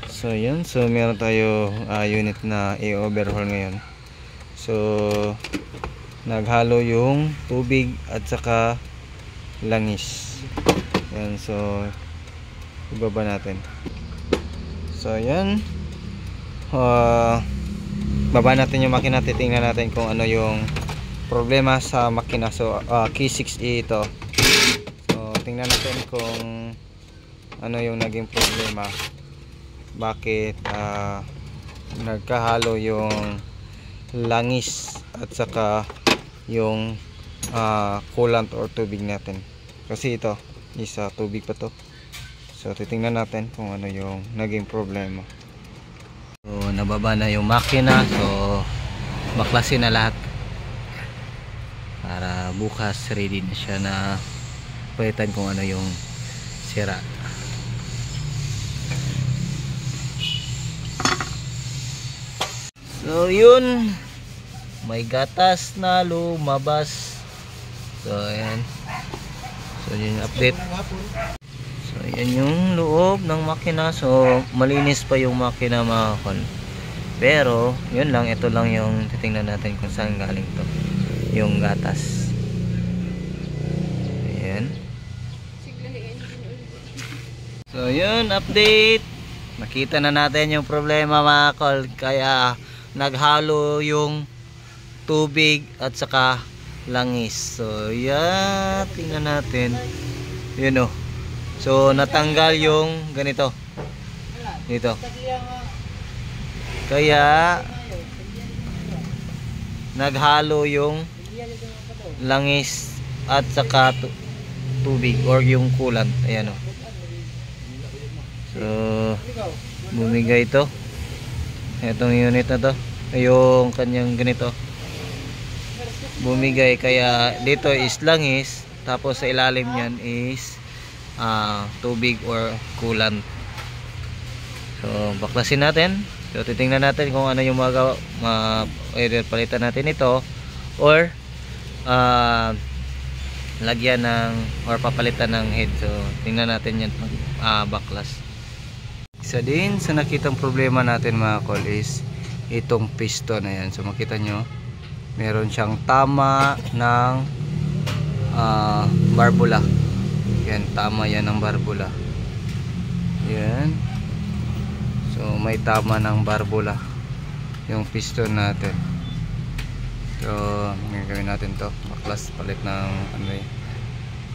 So yun, so meron tayo unit na i-overhaul ngayon. So naghalo yung tubig at saka langis. Yan, so ibaba natin. So yan, baba natin yung makina, titingnan natin kung ano yung problema sa makina. So K6E ito. So tingnan natin kung ano yung naging problema, bakit nagkahalo yung langis at saka yung coolant or tubig natin, kasi ito is tubig pa to. So titingnan natin kung ano yung naging problema. So nababa na yung makina, so baklasin na lahat para bukas ready na siya na palitan kung ano yung sira. So yun, may gatas na lumabas. So ayan, so yun yung update. So yan yung loob ng makina. So malinis pa yung makina mga kol, pero yun lang, ito lang yung titingnan natin kung saan galing to yung gatas. Ayan. So yun, update. Nakita na natin yung problema mga kol, kaya naghalo yung tubig at saka langis. So yan, tingnan natin. Yun o. So natanggal yung ganito dito, kaya naghalo yung langis at saka tubig or yung coolant. Ayan o. So bumigay ito, itong unit na to, yung kanyang ganito bumigay, kaya dito is langis, tapos sa ilalim niyan is tubig or coolant. So baklasin natin. So titingnan natin kung ano yung either palitan natin ito or lagyan ng or papalitan ng head. So tingnan natin yan pag baklas. Isa din sa nakitang problema natin mga kol is itong piston na yan. So makita nyo, meron siyang tama ng barbula. Yan, tama yan ng barbula. Yan. So may tama ng barbula yung piston natin. So gagawin natin to, baklas, palit ng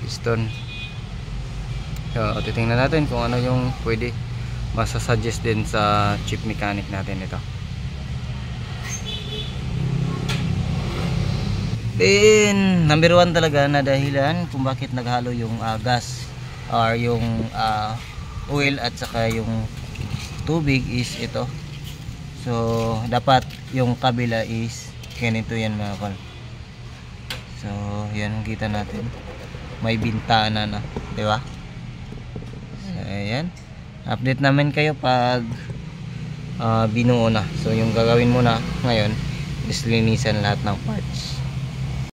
piston. So titingnan natin kung ano yung pwede masasuggest din sa chief mechanic natin ito. Then number 1 talaga na dahilan kung bakit naghalo yung gas or yung oil at saka yung tubig is ito. So dapat yung kabila is ganito yan mga kol. So yan ang kita natin, may bintana na, di ba? So ayan, update namin kayo pag binuo na. So yung gagawin mo na ngayon is linisan lahat ng parts.